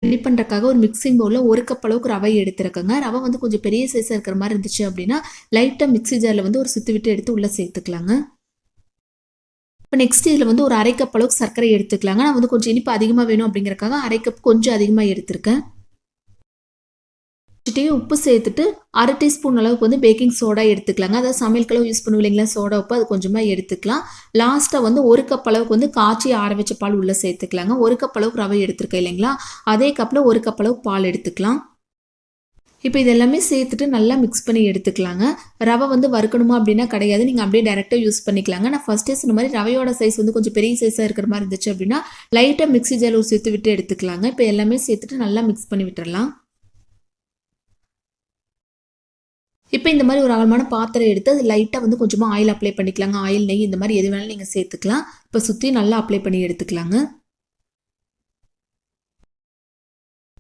Ready பண்ணுறதுக்காக ஒரு mixing பவுலில் 1 கப் அளவுக்கு ரவை எடுத்துருக்கேங்க. ரவை வந்து கொஞ்சம் பெரிய சைஸாக இருக்கிற மாதிரி இருந்துச்சு அப்படின்னா லைட்டாக மிக்ஸி ஜாரில் வந்து ஒரு சுற்றி விட்டு எடுத்து உள்ளே சேர்த்துக்கலாங்க. இப்போ நெக்ஸ்ட் இதில் வந்து ஒரு 1/2 கப் அளவுக்கு சர்க்கரை எடுத்துக்கலாங்க. நான் வந்து கொஞ்சம் இனிப்பு அதிகமாக வேணும் அப்படிங்கிறக்காக 1/2 கப் கொஞ்சம் அதிகமாக எடுத்திருக்கேன். உப்பு சேர்த்துட்டு 1/2 டீஸ்பூன் அளவுக்கு வந்து பேக்கிங் சோடா எடுத்துக்கலாங்க. அதாவது சமையலுக்கெல்லாம் யூஸ் பண்ணுவோம் இல்லைங்களா, சோடா உப்பு, அது கொஞ்சமாக எடுத்துக்கலாம். லாஸ்ட்டாக வந்து 1 கப் அளவுக்கு வந்து காய்ச்சி ஆற வச்ச பால் உள்ளே சேர்த்துக்கலாங்க. 1 கப் அளவுக்கு ரவை எடுத்துருக்கேன் இல்லைங்களா, அதே கப்பில் 1 கப் அளவுக்கு பால் எடுத்துக்கலாம். இப்போ இது எல்லாமே சேர்த்துட்டு நல்லா மிக்ஸ் பண்ணி எடுத்துக்கலாங்க. ரவை வந்து வறுக்கணுமா அப்படின்னா கிடையாது, நீங்கள் அப்படியே டேரெக்டாக யூஸ் பண்ணிக்கலாங்க. நான் ஃபஸ்ட்டே சொன்ன மாதிரி ரவையோட சைஸ் வந்து கொஞ்சம் பெரிய சைஸாக இருக்கிற மாதிரி இருந்துச்சு அப்படின்னா லைட்டாக மிக்ஸி ஜாரில் சேர்த்து விட்டு எடுத்துக்கலாங்க. இப்போ எல்லாமே சேர்த்துட்டு நல்லா மிக்ஸ் பண்ணி விட்டுறலாம். இப்போ இந்த மாதிரி ஒரு அகலமான பாத்திரம் எடுத்து அது லைட்டாக வந்து கொஞ்சமாக ஆயில் அப்ளை பண்ணிக்கலாங்க. ஆயில், நெய் இந்த மாதிரி எது வேணாலும் நீங்கள் சேர்த்துக்கலாம். இப்போ சுற்றி நல்லா அப்ளை பண்ணி எடுத்துக்கலாங்க.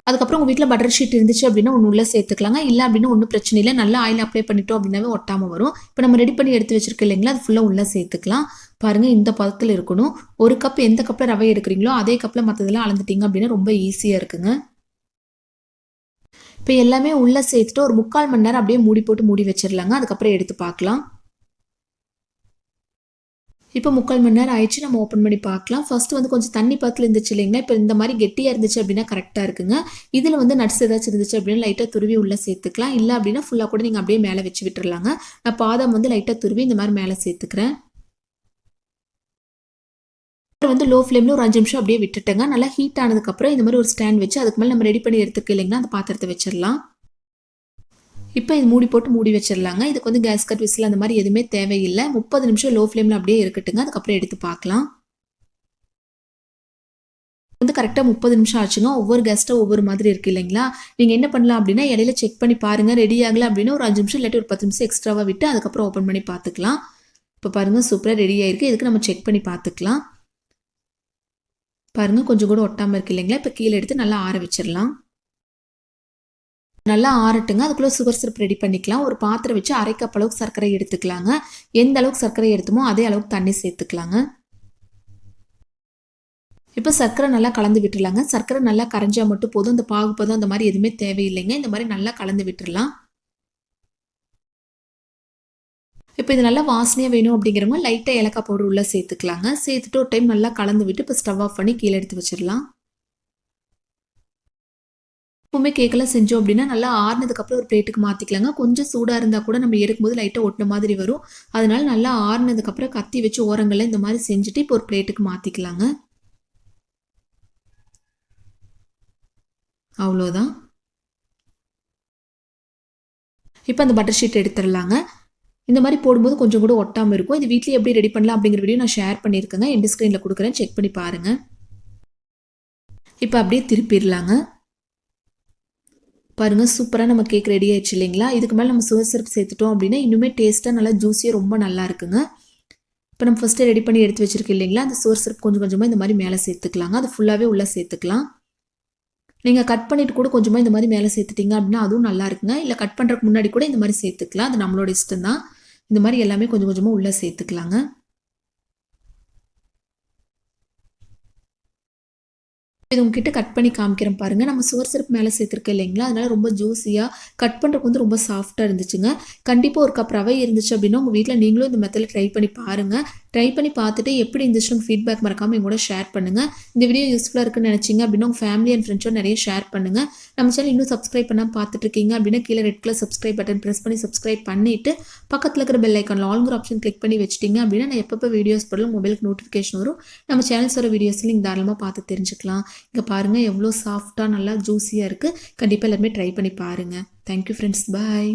அதுக்கப்புறம் உங்கள் வீட்டில் பட்டர் ஷீட் இருந்துச்சு அப்படின்னா ஒன்று உள்ளே சேர்த்துக்கலாங்க. இல்லை அப்படின்னா ஒன்றும் பிரச்சனை இல்லை, நல்லா ஆயில் அப்ளை பண்ணிட்டோம் அப்படின்னாவே ஒட்டாமல் வரும். இப்போ நம்ம ரெடி பண்ணி எடுத்து வச்சிருக்கோம் இல்லைங்களா, அது ஃபுல்லாக உள்ளே சேர்த்துக்கலாம். பாருங்கள், இந்த பதத்தில் இருக்கணும். 1 கப் எந்த கப்பில் ரவை எடுக்கிறீங்களோ அதே கப்பில் மற்றதெல்லாம் அளந்துட்டிங்க அப்படின்னா ரொம்ப ஈஸியாக இருக்குங்க. இப்போ எல்லாமே உள்ளே சேர்த்துட்டு ஒரு 3/4 மணி நேரம் அப்படியே மூடி போட்டு மூடி வச்சிடலாங்க. அதுக்கப்புறம் எடுத்து பார்க்கலாம். இப்போ 3/4 மணி நேரம் ஆயிடுச்சு, நம்ம ஓப்பன் பண்ணி பார்க்கலாம். ஃபர்ஸ்ட் வந்து கொஞ்சம் தண்ணி பத்தில் இருந்துச்சு இல்லைங்களா, இப்போ இந்த மாதிரி கெட்டியாக இருந்துச்சு அப்படின்னா கரெக்டாக இருக்குங்க. இதில் வந்து நட்ஸ் ஏதாச்சும் இருந்துச்சு அப்படின்னா லைட்டாக துருவி உள்ளே சேர்த்துக்கலாம். இல்லை அப்படின்னா ஃபுல்லாக கூட நீங்கள் அப்படியே மேலே வச்சு விட்டுறலாங்க. நான் பாதாம் வந்து லைட்டாக துருவி இந்த மாதிரி மேலே சேர்த்துக்கிறேன். வந்து லோ ஃப்ளேமில் ஒரு 5 நிமிஷம் அப்படியே விட்டுட்டேங்க. நல்லா ஹீட் ஆனதுக்கப்புறம் இந்த மாதிரி ஒரு ஸ்டாண்ட் வச்சு அதுக்கு மேலே நம்ம ரெடி பண்ணி எடுத்துக்க இல்லைங்களா, அந்த பாத்திரத்தை வச்சிடலாம். இப்போ இது மூடி போட்டு மூடி வச்சிடலாங்க. இதுக்கு வந்து கேஸ் கட், விசில் அந்த மாதிரி எதுவுமே தேவையில்லை. 30 நிமிஷம் லோ ஃப்ளேமில் அப்படியே இருக்கட்டுங்க. அதுக்கப்புறம் எடுத்து பார்க்கலாம். வந்து கரெக்டாக 30 நிமிஷம் ஆச்சுங்க. ஒவ்வொரு கெஸ்ட்டும் ஒவ்வொரு மாதிரி இருக்குது இல்லைங்களா, நீங்கள் என்ன பண்ணலாம் அப்படின்னா இடையில செக் பண்ணி பாருங்கள். ரெடி ஆகலை அப்படின்னா ஒரு 5 நிமிஷம் இல்லாட்டி ஒரு 10 நிமிஷம் எக்ஸ்ட்ராவாக விட்டு அதுக்கப்புறம் ஓப்பன் பண்ணி பார்த்துக்கலாம். இப்போ பாருங்கள், சூப்பராக ரெடி ஆகிருக்கு. இதுக்கு நம்ம செக் பண்ணி பார்த்துக்கலாம். பாருங்கள், கொஞ்சம் கூட ஒட்டாமல் இருக்குது இல்லைங்களா. இப்போ கீழே எடுத்து நல்லா ஆற வச்சிடலாம். நல்லா ஆறட்டுங்க. அதுக்குள்ளே சுகர் சிரப் ரெடி பண்ணிக்கலாம். ஒரு பாத்திரம் வச்சு 1/2 கப் அளவுக்கு சர்க்கரை எடுத்துக்கலாங்க. எந்த அளவுக்கு சர்க்கரை எடுத்துமோ அதே அளவுக்கு தண்ணி சேர்த்துக்கலாங்க. இப்போ சர்க்கரை நல்லா கலந்து விட்டுடலாங்க. சர்க்கரை நல்லா கரைஞ்சா மட்டும் போதும். இந்த பாகுபதம் அந்த மாதிரி எதுவுமே தேவையில்லைங்க. இந்த மாதிரி நல்லா கலந்து விட்டுடலாம். இப்போ இது நல்லா வாசனையாக வேணும் அப்படிங்கிறவங்க லைட்டாக ஏலக்காய் பவுடர் உள்ளே சேர்த்துக்கலாங்க. சேர்த்துட்டு ஒரு டைம் நல்லா கலந்து விட்டு இப்போ ஸ்டவ் ஆஃப் பண்ணி கீழே எடுத்து வச்சிடலாம். எப்பவுமே கேக்கெல்லாம் செஞ்சோம் அப்படின்னா நல்லா ஆறுனதுக்கப்புறம் ஒரு பிளேட்டுக்கு மாற்றிக்கலாங்க. கொஞ்சம் சூடாக இருந்தால் கூட நம்ம எடுக்கும்போது லைட்டாக ஒட்டின மாதிரி வரும். அதனால நல்லா ஆறுனதுக்கப்புறம் கத்தி வச்சு ஓரங்களில் இந்த மாதிரி செஞ்சுட்டு இப்போ ஒரு பிளேட்டுக்கு மாற்றிக்கலாங்க. அவ்வளோதான். இப்போ அந்த பட்டர் ஷீட் எடுத்துடலாங்க. இந்த மாதிரி போடும்போது கொஞ்சம் கூட ஒட்டாமல் இருக்கும். இது வீட்லேயே எப்படி ரெடி பண்ணலாம் அப்படிங்கிற வீடியோ நான் ஷேர் பண்ணியிருக்கேங்க. எண்ட் ஸ்க்ரீனில் கொடுக்குறேன், செக் பண்ணி பாருங்கள். இப்போ அப்படியே திருப்பிடலாங்க. பாருங்கள், சூப்பராக நம்ம கேக் ரெடி ஆயிடுச்சு இல்லைங்களா. இதுக்கு மேலே நம்ம சுகர் சிரப் சேர்த்துட்டோம் அப்படின்னா இன்னுமே டேஸ்ட்டாக நல்லா ஜூஸியாக ரொம்ப நல்லா இருக்குங்க. இப்போ நம்ம ஃபஸ்ட்டு ரெடி பண்ணி எடுத்து வச்சிருக்கோம் இல்லைங்களா, அந்த சுகர் சிரப் கொஞ்சம் கொஞ்சமாக இந்த மாதிரி மேலே சேர்த்துக்கலாங்க. அது ஃபுல்லாகவே உள்ளே சேர்த்துக்கலாம். நீங்கள் கட் பண்ணிவிட்டு கூட கொஞ்சமாக இந்த மாதிரி மேலே சேர்த்துட்டிங்க அப்படின்னா அதுவும் நல்லா இருக்குங்க. இல்லை கட் பண்ணுறதுக்கு முன்னாடி கூட இந்த மாதிரி சேர்த்துக்கலாம். அது நம்மளோட இஷ்டம் தான். இந்த மாதிரி எல்லாமே கொஞ்சம் கொஞ்சமாக உள்ளே சேர்த்துக்கலாங்க. இது உங்ககிட்ட கட் பண்ணி காமிக்கிறேன் பாருங்கள். நம்ம சுகர் சிரப் மேலே சேர்த்துருக்கோம் இல்லைங்களா, அதனால ரொம்ப ஜூஸியாக கட் பண்ணுறதுக்கு வந்து ரொம்ப சாஃப்டாக இருந்துச்சுங்க. கண்டிப்பாக ஒரு கப் ரவை இருந்துச்சு அப்படின்னா உங்கள் வீட்டில் நீங்களும் இந்த மெத்தடில் ட்ரை பண்ணி பாருங்கள். ட்ரை பண்ணி பார்த்துட்டு எப்படி இருந்துச்சுன்னு ஃபீட்பேக் மறக்காமல் எங்கூட ஷேர் பண்ணுங்கள். இந்த வீடியோ யூஸ்ஃபுல்லாக இருக்குன்னு நினச்சிங்க அப்படின்னா உங்கள் ஃபேமிலி அண்ட் ஃப்ரெண்ட்ஸோட நிறைய ஷேர் பண்ணுங்கள். நம்ம சேனல் இன்னும் சப்ஸ்கிரைப் பண்ணால் பார்த்துட்ருக்கீங்க அப்படின்னா கீழே red colour subscribe button press பண்ணி சப்ஸ்கிரைப் பண்ணிவிட்டு பக்கத்தில் இருக்கிற பெல் ஐக்கானில் ஆல்ங்கிற ஆப்ஷன் கிளிக் பண்ணி வச்சிட்டிங்க அப்படின்னா நான் எப்பப்போ வீடியோஸ் போடலாம் மொபைலுக்கு நோட்டிஃபிகேஷன் வரும். நம்ம சேனல்ஸோட வீடியோஸில் நீங்கள் தாராளமாக பார்த்து தெரிஞ்சுக்கலாம். இங்கே பாருங்கள் எவ்வளோ சாஃப்டாக நல்லா ஜூஸியாக இருக்குது. கண்டிப்பாக எல்லாருமே ட்ரை பண்ணி பாருங்கள். தேங்க்யூ ஃப்ரெண்ட்ஸ், பாய்.